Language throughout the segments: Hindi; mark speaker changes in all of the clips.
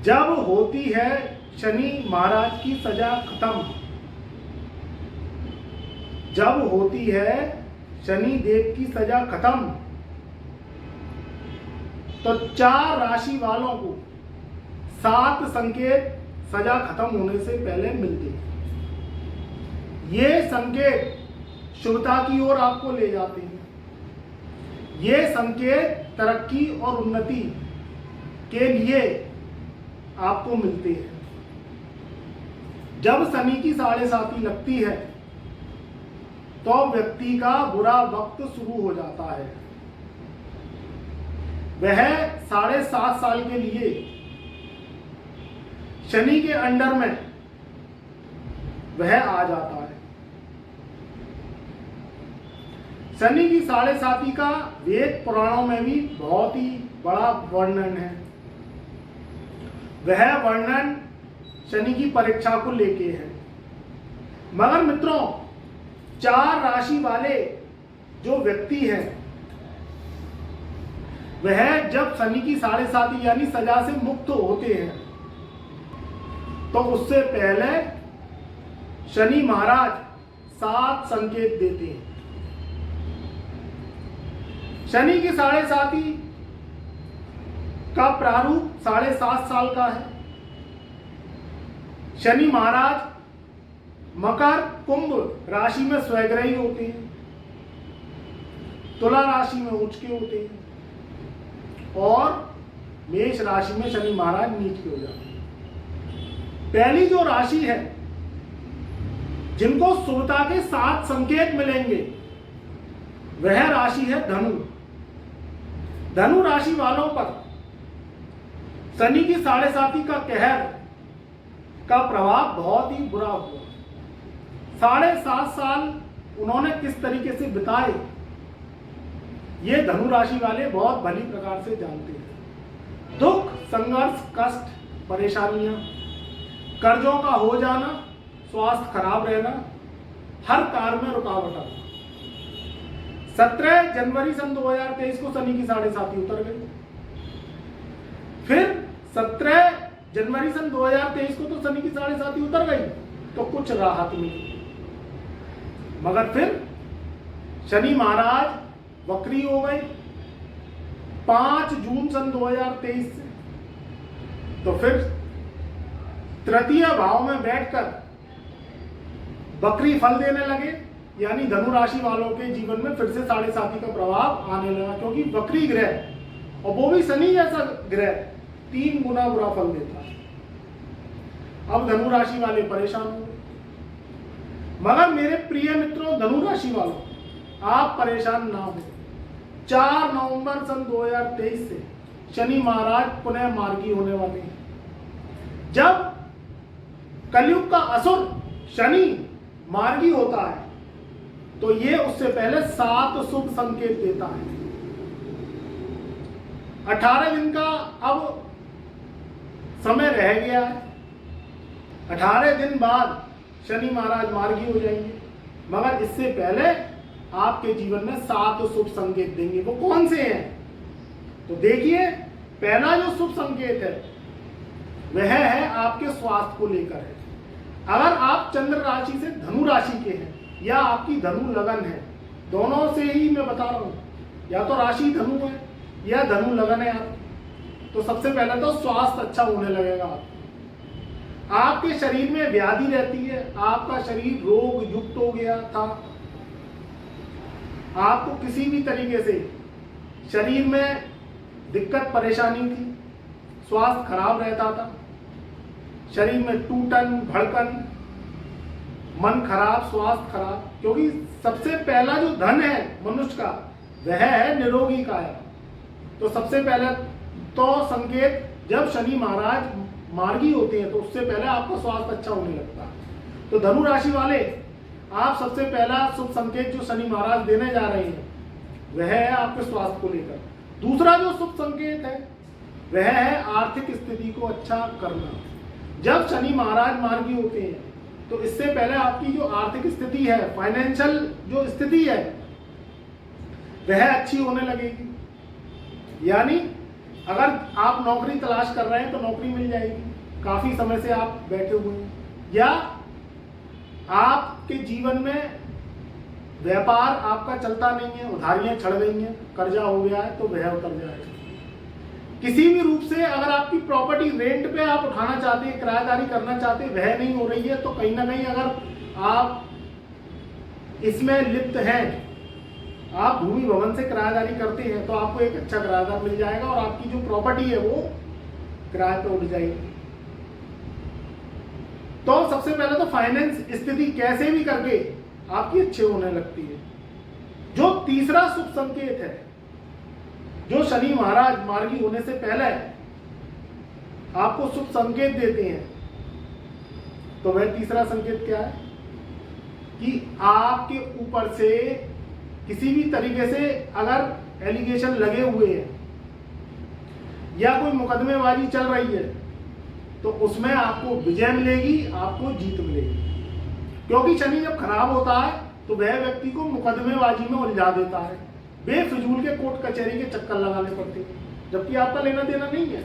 Speaker 1: जब होती है शनि महाराज की सजा खत्म, जब होती है शनि देव की सजा खत्म, तो 4 राशि वालों को 7 संकेत सजा खत्म होने से पहले मिलते हैं। ये संकेत शुभता की ओर आपको ले जाते हैं। ये संकेत तरक्की और उन्नति के लिए आपको मिलते हैं। जब शनि की 7.5 लगती है तो व्यक्ति का बुरा वक्त शुरू हो जाता है। वह 7.5 साल के लिए शनि के अंडर में वह आ जाता है। शनि की 7.5 का वेद पुराणों में भी बहुत ही बड़ा वर्णन है। वह वर्णन शनि की परीक्षा को लेके है। मगर मित्रों, 4 राशि वाले जो व्यक्ति हैं, वह जब शनि की 7.5 यानी सजा से मुक्त होते हैं तो उससे पहले शनि महाराज 7 संकेत देते हैं। शनि की 7.5 का प्रारूप 7.5 साल का है। शनि महाराज मकर कुंभ राशि में स्वग्रही होते हैं, तुला राशि में उच्च के होते हैं और मेष राशि में शनि महाराज नीच के हो जाते हैं। पहली जो राशि है जिनको शुभता के 7 संकेत मिलेंगे वह राशि है धनु। धनु राशि वालों पर शनि की 7.5 का कहर का प्रभाव बहुत ही बुरा हुआ। 7.5 साल उन्होंने किस तरीके से बिताए, ये धनु राशि वाले बहुत भली प्रकार से जानते हैं। दुख, संघर्ष, कष्ट, परेशानियां, कर्जों का हो जाना, स्वास्थ्य खराब रहना, हर कार्य में रुकावट आना। 17 जनवरी सन 2023 को शनि की 7.5 उतर गई। फिर 17 जनवरी सन 2023 को तो शनि की 7.5 उतर गई तो कुछ राहत मिली। मगर फिर शनि महाराज वक्री हो गए 5 जून सन 2023 से। तो फिर तृतीय भाव में बैठकर वक्री फल देने लगे, यानी धनु राशि वालों के जीवन में फिर से 7.5 का प्रभाव आने लगा। क्योंकि वक्री ग्रह और वो भी शनि जैसा ग्रह 3 गुना बुरा फल देता है। अब धनु राशि वाले परेशान हो गए। मगर मेरे प्रिय मित्रों, धनु राशि वालों, आप परेशान ना हो। 4 नवंबर सन 2023 से शनि महाराज पुनः मार्गी होने वाले हैं। जब कलयुग का असुर शनि मार्गी होता है तो ये उससे पहले 7 शुभ संकेत देता है। 18 दिन का अब समय रह गया है। 18 दिन बाद शनि महाराज मार्गी हो जाएंगे। मगर इससे पहले आपके जीवन में 7 शुभ संकेत देंगे। वो कौन से हैं? तो देखिए, पहला जो शुभ संकेत है वह है आपके स्वास्थ्य को लेकर है। अगर आप चंद्र राशि से धनु राशि के हैं या आपकी धनु लगन है, दोनों से ही मैं बता रहा हूं, या तो राशि धनु है या धनु लगन है आप, तो सबसे पहले तो स्वास्थ्य अच्छा होने लगेगा। आपके शरीर में व्याधि रहती है, आपका शरीर रोग युक्त हो गया था, आपको किसी भी तरीके से शरीर में दिक्कत परेशानी थी, स्वास्थ्य खराब रहता था, शरीर में टूटन भड़कन, मन खराब, स्वास्थ्य खराब। क्योंकि सबसे पहला जो धन है मनुष्य का वह है निरोगी काया। तो सबसे पहले तो संकेत जब शनि महाराज मार्गी होते हैं तो उससे पहले आपका स्वास्थ्य अच्छा होने लगता है। तो धनु राशि वाले, आप सबसे पहला शुभ संकेत जो शनि महाराज देने जा रहे हैं वह है आपके स्वास्थ्य को लेकर। दूसरा जो शुभ संकेत है वह है आर्थिक स्थिति को अच्छा करना। जब शनि महाराज मार्गी होते हैं तो इससे पहले आपकी जो आर्थिक स्थिति है, फाइनेंशियल जो स्थिति है वह अच्छी होने लगेगी। यानी अगर आप नौकरी तलाश कर रहे हैं तो नौकरी मिल जाएगी, काफी समय से आप बैठे हुए हैं, या आपके जीवन में व्यापार आपका चलता नहीं है, उधारियां चढ़ गई हैं, कर्जा हो गया है, तो वह उतर जाएगा। किसी भी रूप से अगर आपकी प्रॉपर्टी रेंट पे आप उठाना चाहते हैं, किराएदारी करना चाहते हैं, वह नहीं हो रही है, तो कहीं ना कहीं अगर आप इसमें लिप्त हैं, आप भूमि भवन से किराएदारी करते हैं, तो आपको एक अच्छा किराएदार मिल जाएगा और आपकी जो प्रॉपर्टी है वो किराए पे उठ जाएगी। तो सबसे पहले तो फाइनेंस स्थिति कैसे भी करके आपकी अच्छी होने लगती है। जो तीसरा शुभ संकेत है, जो शनि महाराज मार्गी होने से पहले आपको शुभ संकेत देते हैं, तो वह तीसरा संकेत क्या है कि आपके ऊपर से किसी भी तरीके से अगर एलिगेशन लगे हुए हैं या कोई मुकदमेबाजी चल रही है, तो उसमें आपको विजय मिलेगी, आपको जीत मिलेगी। क्योंकि शनि जब खराब होता है तो वह व्यक्ति को मुकदमेबाजी में उलझा देता है, बेफिजूल के कोर्ट कचहरी के चक्कर लगाने पड़ते हैं, जबकि आपका लेना देना नहीं है।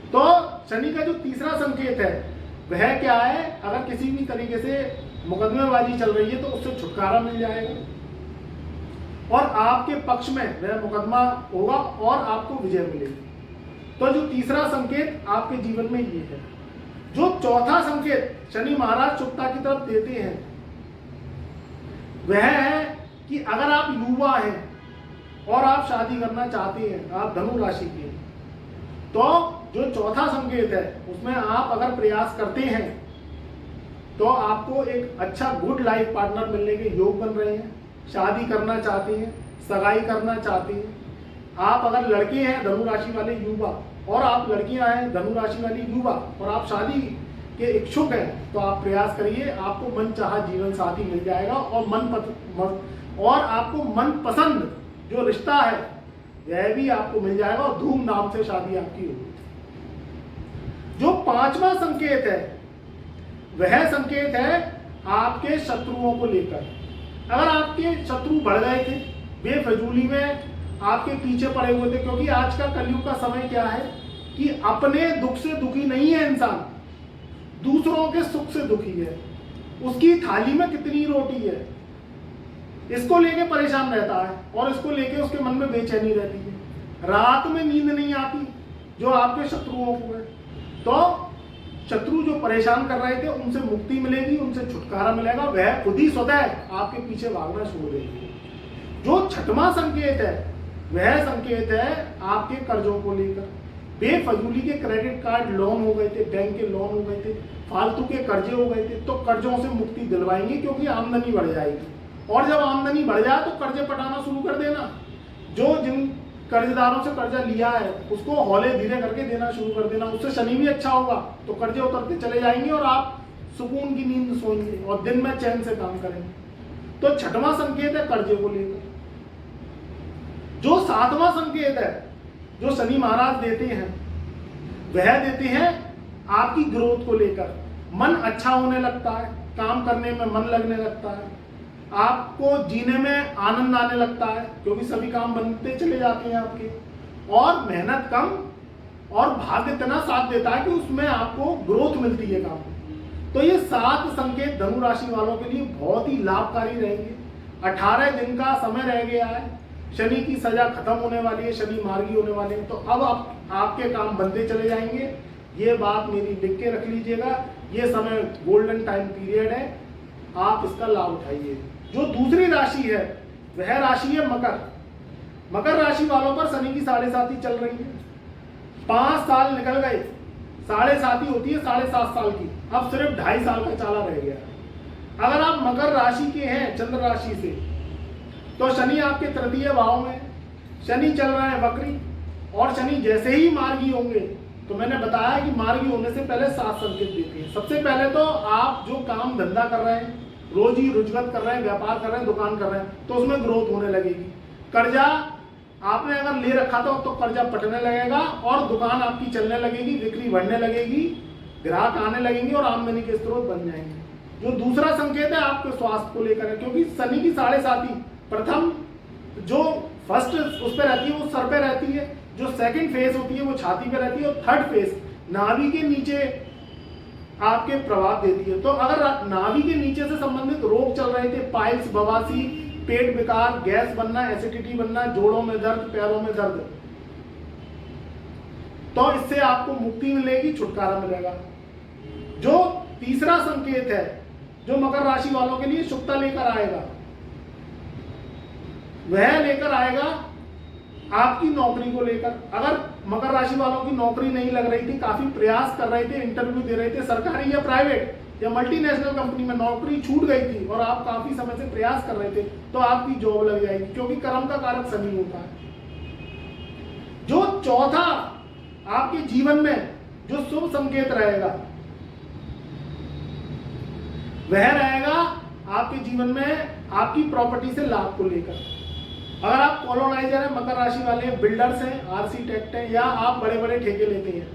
Speaker 1: तो शनि का जो तीसरा संकेत है वह क्या है, अगर किसी भी तरीके से मुकदमेबाजी चल रही है तो उससे छुटकारा मिल जाएगा और आपके पक्ष में वह मुकदमा होगा और आपको विजय मिलेगी। तो जो तीसरा संकेत आपके जीवन में ये है। जो चौथा संकेत शनि महाराज शुभता की तरफ देते हैं वह है कि अगर आप युवा हैं और आप शादी करना चाहते हैं, आप धनु राशि के, तो जो चौथा संकेत है उसमें आप अगर प्रयास करते हैं तो आपको एक अच्छा गुड लाइफ पार्टनर मिलने के योग बन रहे हैं। शादी करना चाहते हैं, सगाई करना चाहते हैं, आप अगर लड़के हैं धनु राशि वाले युवा और आप लड़कियां हैं धनु राशि वाली युवा और आप शादी के इच्छुक हैं, तो आप प्रयास करिए, आपको मनचाहा जीवन साथी मिल जाएगा और आपको मनपसंद जो रिश्ता है वह भी आपको मिल जाएगा और धूमधाम से शादी आपकी होगी। जो पांचवा संकेत है वह संकेत है आपके शत्रुओं को लेकर। अगर आपके शत्रु बढ़ गए थे, बेफजूली में आपके पीछे पड़े हुए थे, क्योंकि आज का कलयुग का समय क्या है कि अपने दुख से दुखी नहीं है इंसान, दूसरों के सुख से दुखी है। उसकी थाली में कितनी रोटी है, इसको लेके परेशान रहता है और इसको लेके उसके मन में बेचैनी रहती है, रात में नींद नहीं आती जो आपके शत्रुओं को है। तो शत्रु जो परेशान कर रहे थे उनसे मुक्ति मिलेगी, उनसे छुटकारा मिलेगा, वह खुद ही स्वतः आपके पीछे भागना छोड़ देंगे। जो छठवां संकेत है वह संकेत है आपके कर्जों को लेकर। बेफजूली के क्रेडिट कार्ड लोन हो गए थे, बैंक के लोन हो गए थे, फालतू के कर्जे हो गए थे, तो कर्जों से मुक्ति दिलवाएंगे, क्योंकि आमदनी बढ़ जाएगी। और जब आमदनी बढ़ जाए तो कर्जे पटाना शुरू कर देना। जो जिन कर्जदारों से कर्जा लिया है उसको हौले धीरे करके देना शुरू कर देना, उससे शनि भी अच्छा होगा, तो कर्जे उतरते चले जाएंगे और आप सुकून की नींद सोएंगे और दिन में चैन से काम करेंगे। तो छठवां संकेत है कर्जे को लेकर। जो सातवां संकेत है जो शनि महाराज देते हैं वह देते हैं आपकी ग्रोथ को लेकर। मन अच्छा होने लगता है, काम करने में मन लगने लगता है, आपको जीने में आनंद आने लगता है, क्योंकि सभी काम बनते चले जाते हैं आपके, और मेहनत कम और भाग्य इतना साथ देता है कि उसमें आपको ग्रोथ मिलती है काम। तो ये 7 संकेत धनु राशि वालों के लिए बहुत ही लाभकारी रहेंगे। 18 दिन का समय रह गया है, शनि की सजा खत्म होने वाली है, शनि मार्गी होने वाले हैं, तो अब आपके काम बनते चले जाएंगे। ये बात मेरी लिख के रख लीजिएगा, ये समय गोल्डन टाइम पीरियड है, आप इसका लाभ उठाइए। जो दूसरी राशि है वह राशि है मकर। मकर राशि वालों पर शनि की 7.5 चल रही है। 5 साल निकल गए, 7.5 होती है 7.5 साल की, अब सिर्फ 2.5 साल का चाला रह गया। अगर आप मकर राशि के हैं चंद्र राशि से, तो शनि आपके तृतीय भाव में, शनि चल रहे हैं वक्री, और शनि जैसे ही मार्गी होंगे, तो मैंने बताया कि मार्गी होने से पहले 7 संकेत देते हैं। सबसे पहले तो आप जो काम धंधा कर रहे हैं, रोजी रोजगार कर रहे हैं, व्यापार कर रहे हैं, दुकान कर रहे हैं, तो उसमें ग्रोथ होने लगेगी। कर्जा आपने अगर ले रखा था तो कर्जा पटने लगेगा और दुकान आपकी चलने लगेगी, बिक्री बढ़ने लगेगी, ग्राहक आने लगेंगे और आमदनी के स्रोत बन जाएंगे। जो दूसरा संकेत है आपके स्वास्थ्य को लेकर है, क्योंकि शनि की 7.5 प्रथम जो फर्स्ट उस पर रहती है वो सर पे रहती है, जो सेकंड फेस होती है वो छाती पे रहती है, और थर्ड फेस नाभि के नीचे आपके प्रभाव देती है। तो अगर नाभि के नीचे से संबंधित रोग चल रहे थे, पाइल्स, बवासीर, पेट विकार, गैस बनना, एसिडिटी बनना, जोड़ों में दर्द, पैरों में दर्द, तो इससे आपको मुक्ति मिलेगी, छुटकारा मिलेगा। जो तीसरा संकेत है जो मकर राशि वालों के लिए शुभता लेकर आएगा, वह लेकर आएगा आपकी नौकरी को लेकर। अगर मकर राशि वालों की नौकरी नहीं लग रही थी, काफी प्रयास कर रहे थे, इंटरव्यू दे रहे थे, सरकारी या प्राइवेट या मल्टीनेशनल कंपनी में नौकरी छूट गई थी और आप काफी समय से प्रयास कर रहे थे, तो आपकी जॉब लग जाएगी, क्योंकि कर्म का कारक शनि होता है। जो चौथा आपके जीवन में जो शुभ संकेत रहेगा, वह रहेगा आपके जीवन में आपकी प्रॉपर्टी से लाभ को लेकर। अगर आप कॉलोनाइजर हैं, मकर राशि वाले हैं, बिल्डर्स हैं, आर्किटेक्ट हैं, या आप बड़े बड़े ठेके लेते हैं,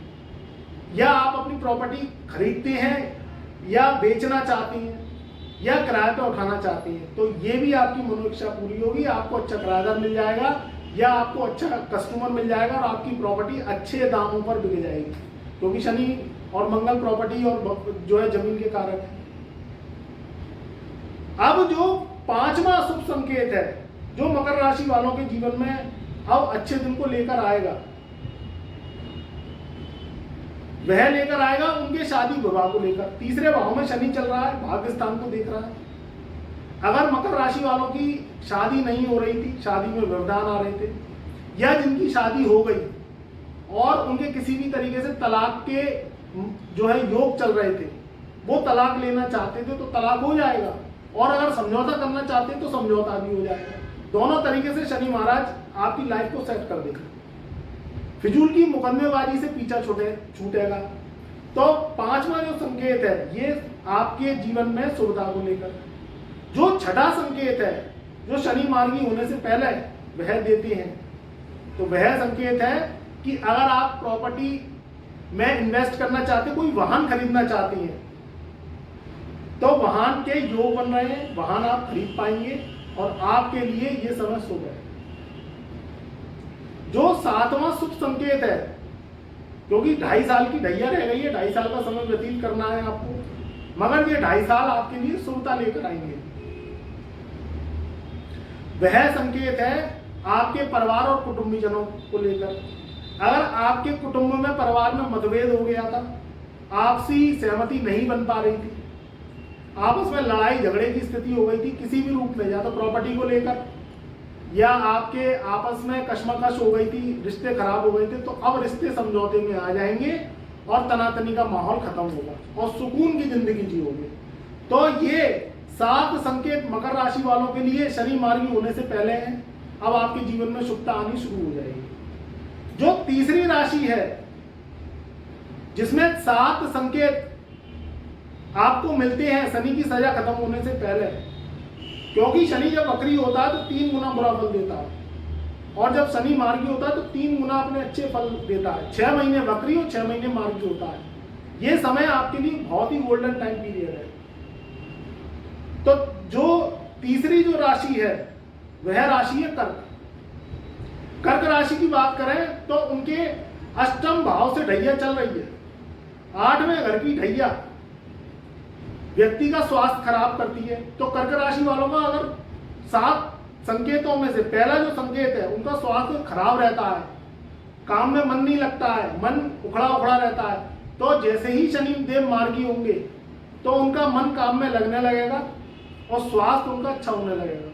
Speaker 1: या आप अपनी प्रॉपर्टी खरीदते हैं या बेचना चाहते हैं या किराए पे उठाना चाहते हैं, तो ये भी आपकी मनोइच्छा पूरी होगी। आपको अच्छा किराएदार मिल जाएगा या आपको अच्छा कस्टमर मिल जाएगा और आपकी प्रॉपर्टी अच्छे दामों पर बिक जाएगी, क्योंकि शनि और मंगल प्रॉपर्टी और जो है जमीन के कारक है। अब जो पांचवा शुभ संकेत है जो मकर राशि वालों के जीवन में अब अच्छे दिन को लेकर आएगा, वह लेकर आएगा उनके शादी विवाह को लेकर। तीसरे भाव में शनि चल रहा है, भाग्य स्थान को देख रहा है। अगर मकर राशि वालों की शादी नहीं हो रही थी, शादी में व्यवधान आ रहे थे, या जिनकी शादी हो गई और उनके किसी भी तरीके से तलाक के जो है योग चल रहे थे, वो तलाक लेना चाहते थे तो तलाक हो जाएगा, और अगर समझौता करना चाहते हैं तो समझौता भी हो जाएगा। दोनों तरीके से शनि महाराज आपकी लाइफ को सेट कर देगा। फिजूल की मुकदमेबाजी से पीछा छूटेगा। तो पांचवा जो संकेत है ये आपके जीवन में शुभता को लेकर। जो छठा संकेत है जो शनि मार्गी होने से पहले वह देते हैं, तो वह संकेत है कि अगर आप प्रॉपर्टी में इन्वेस्ट करना चाहते, कोई वाहन खरीदना चाहते हैं, तो वाहन के योग बन रहे हैं, वाहन आप खरीद पाएंगे और आपके लिए ये समय शुभ है। जो सातवां शुभ संकेत है, क्योंकि 2.5 साल की ढैया रह गई है, 2.5 साल का समय व्यतीत करना है आपको, मगर ये 2.5 साल आपके लिए शुभता लेकर आएंगे। वह संकेत है आपके परिवार और कुटुंबीजनों को लेकर। अगर आपके कुटुंब में, परिवार में मतभेद हो गया था, आपसी सहमति नहीं बन पा रही थी, आपस में लड़ाई झगड़े की स्थिति हो गई थी किसी भी रूप में, या तो प्रॉपर्टी को लेकर या आपके आपस में कशमकश हो गई थी, रिश्ते खराब हो गए थे, तो अब रिश्ते समझौते में आ जाएंगे और तनातनी का माहौल खत्म होगा और सुकून की जिंदगी जियोगे। तो ये 7 संकेत मकर राशि वालों के लिए शनि मार्गी होने से पहले हैं। अब आपके जीवन में शुभता आनी शुरू हो जाएगी। जो तीसरी राशि है जिसमें 7 संकेत आपको मिलते हैं शनि की सजा खत्म होने से पहले, क्योंकि शनि जब वक्री होता है तो 3 गुना बुरा फल देता है, और जब शनि मार्गी होता है तो 3 गुना अपने अच्छे फल देता है। 6 महीने वक्री और 6 महीने मार्गी होता है। ये समय आपके लिए बहुत ही गोल्डन टाइम पीरियड है। तो जो तीसरी जो राशि है वह राशि है कर्क। कर्क राशि की बात करें तो उनके अष्टम भाव से ढैया चल रही है। 8वें घर की ढैया व्यक्ति का स्वास्थ्य खराब करती है। तो कर्क राशि वालों का अगर 7 संकेतों में से पहला जो संकेत है उनका स्वास्थ्य खराब रहता है, काम में मन नहीं लगता है, मन उखड़ा उखड़ा रहता है, तो जैसे ही शनि देव मार्गी होंगे तो उनका मन काम में लगने लगेगा और स्वास्थ्य उनका अच्छा होने लगेगा।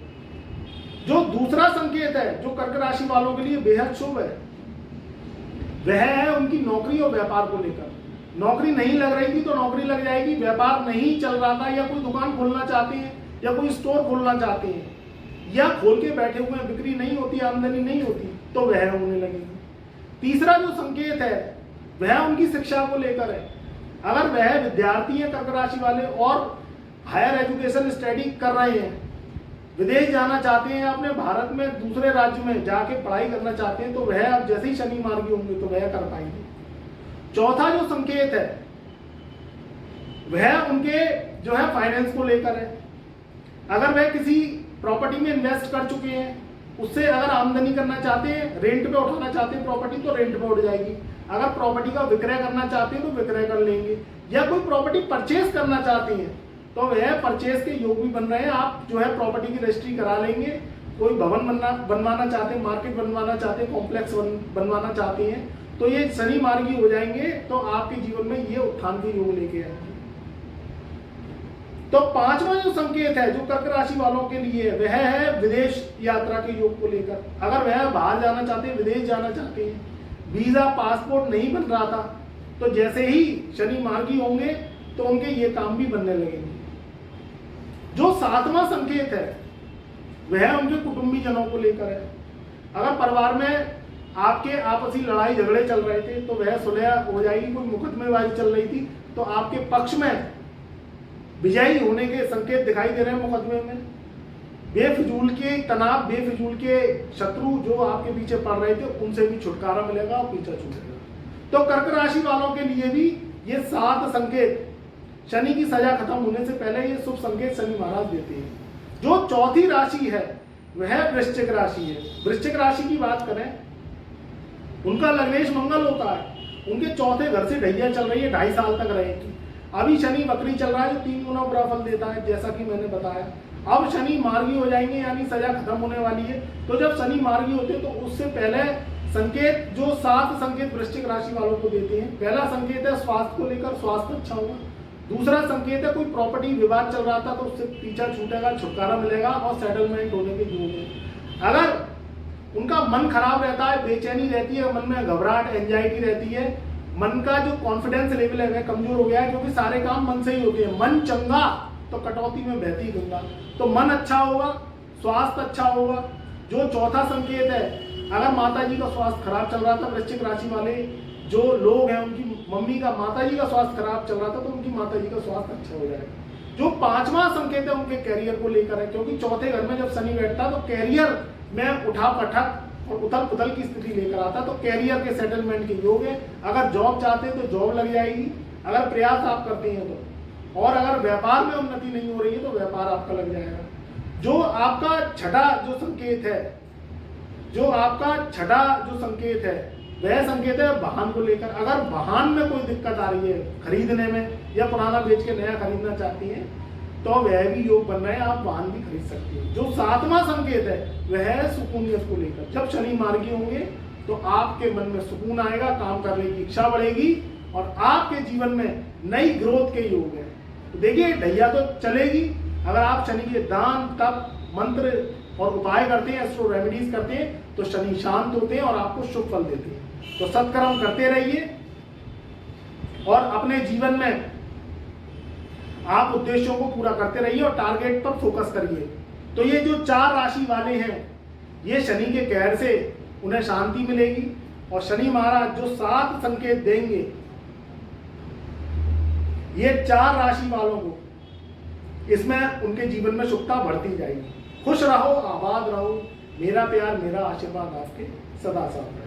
Speaker 1: जो दूसरा संकेत है जो कर्क राशि वालों के लिए बेहद शुभ है, वह है उनकी नौकरी और व्यापार को लेकर। नौकरी नहीं लग रही थी तो नौकरी लग जाएगी, व्यापार नहीं चल रहा था या कोई दुकान खोलना चाहते हैं या कोई स्टोर खोलना चाहते हैं या खोल के बैठे हुए हैं, बिक्री नहीं होती, आमदनी नहीं होती, तो वह होने लगेगी। तीसरा जो संकेत है वह उनकी शिक्षा को लेकर है। अगर वह विद्यार्थी हैं कर्क राशि वाले और हायर एजुकेशन स्टडी कर रहे हैं, विदेश जाना चाहते हैं, अपने भारत में दूसरे राज्य में जाके पढ़ाई करना चाहते हैं, तो वह अब जैसे ही शनि मार्गी होंगे तो वह कर पाएंगे। चौथा जो संकेत है वह उनके जो है फाइनेंस को लेकर है। अगर वह किसी प्रॉपर्टी में इन्वेस्ट कर चुके हैं उससे अगर आमदनी करना चाहते हैं, रेंट पे उठाना चाहते हैं प्रॉपर्टी, तो रेंट पे उठ जाएगी। अगर प्रॉपर्टी का विक्रय करना चाहते हैं तो विक्रय कर लेंगे, या कोई प्रॉपर्टी परचेज करना चाहते हैं तो वह परचेज के योग भी बन रहे हैं। आप जो है प्रॉपर्टी की रजिस्ट्री करा लेंगे। कोई भवन बनवाना चाहते हैं, मार्केट बनवाना चाहते हैं, कॉम्प्लेक्स बनवाना चाहते हैं, तो ये शनि मार्गी हो जाएंगे, तो आपके जीवन में ये उत्थान के योग लेके आएंगे। तो पांचवा जो संकेत है जो कर्क राशि वालों के लिए, वह है विदेश यात्रा के योग को लेकर। अगर वह बाहर जाना चाहते हैं, विदेश जाना चाहते हैं, वीजा पासपोर्ट नहीं बन रहा था, तो जैसे ही शनि मार्गी होंगे तो उनके ये काम भी बनने लगेंगे। जो सातवां संकेत है वह उनके कुटुंबी जनों को लेकर है। अगर परिवार में आपके आपसी लड़ाई झगड़े चल रहे थे तो वह सुलह हो जाएगी। कोई मुकदमेबाजी चल रही थी तो आपके पक्ष में विजयी होने के संकेत दिखाई दे रहे हैं। मुकदमे में बेफिजूल के तनाव, बेफिजूल के शत्रु जो आपके पीछे पड़ रहे थे, उनसे भी छुटकारा मिलेगा और पीछा छूटेगा। तो कर्क राशि वालों के लिए भी ये 7 संकेत, शनि की सजा खत्म होने से पहले ये शुभ संकेत शनि महाराज देते हैं। जो चौथी राशि है वह वृश्चिक राशि है। वृश्चिक राशि की बात करें, उनका लग्नेश मंगल होता है, उनके चौथे घर से ढैया चल रही है, 2.5 साल तक रहेगी। अभी शनि वक्री चल रहा है जो 3 गुना बुरा फल देता है, जैसा कि मैंने बताया। अब शनि मार्गी हो जाएंगे, यानी सजा खत्म होने वाली है। तो जब शनि मार्गी होते हैं तो उससे पहले संकेत, जो 7 संकेत वृश्चिक राशि वालों को देते हैं। पहला संकेत है स्वास्थ्य को लेकर, स्वास्थ्य अच्छा होगा। दूसरा संकेत है कोई प्रॉपर्टी विवाद चल रहा था तो उससे पीछा छूटेगा, छुटकारा मिलेगा और सेटलमेंट होने के योग है। अगर उनका मन खराब रहता है, बेचैनी रहती है, मन में घबराहट, एंजाइटी रहती है, मन का जो कॉन्फिडेंस लेवल है वह कमजोर हो गया है, क्योंकि सारे काम मन से ही होते हैं। मन चंगा तो कटौती में बहती गंगा। तो मन अच्छा होगा, स्वास्थ्य अच्छा होगा। जो चौथा संकेत है, अगर माता जी का स्वास्थ्य खराब चल रहा था, वृश्चिक राशि वाले जो लोग हैं उनकी मम्मी का, माता जी का स्वास्थ्य खराब चल रहा था तो उनकी माता जी का स्वास्थ्य अच्छा हो जाएगा। जो पांचवा संकेत है उनके कैरियर को लेकर है, क्योंकि चौथे घर में जब शनि बैठता तो कैरियर में उठा पटक और उथल पुथल की स्थिति लेकर आता, तो कैरियर के सेटलमेंट के योग है। अगर जॉब चाहते हैं तो जॉब लग जाएगी, अगर प्रयास आप करते हैं तो। और अगर व्यापार में उन्नति नहीं हो रही है तो व्यापार आपका लग जाएगा। जो आपका छठा जो संकेत है, जो आपका छठा जो संकेत है वह संकेत है वाहन को लेकर। अगर वाहन में कोई दिक्कत आ रही है खरीदने में, या पुराना बेच के नया खरीदना चाहती हैं, तो वह भी योग बन रहे हैं, आप वाहन भी खरीद सकती हैं। जो सातवां संकेत है वह है सुकूनियत को लेकर। जब शनि मार्गी होंगे तो आपके मन में सुकून आएगा, काम करने की इच्छा बढ़ेगी और आपके जीवन में नई ग्रोथ के योग है। तो देखिए ढैया तो चलेगी। अगर आप शनि के दान, तप, मंत्र और उपाय करते हैं, एस्ट्रो रेमेडीज करते हैं, तो शनि शांत होते हैं और आपको शुभ फल देते हैं। तो सत्कर्म करते रहिए और अपने जीवन में आप उद्देश्यों को पूरा करते रहिए और टारगेट पर फोकस करिए। तो ये जो 4 राशि वाले हैं, ये शनि के कहर से उन्हें शांति मिलेगी और शनि महाराज जो 7 संकेत देंगे, ये 4 राशि वालों को, इसमें उनके जीवन में शुभता बढ़ती जाएगी। खुश रहो, आबाद रहो। मेरा प्यार, मेरा आशीर्वाद आपके सदा साथ रहे।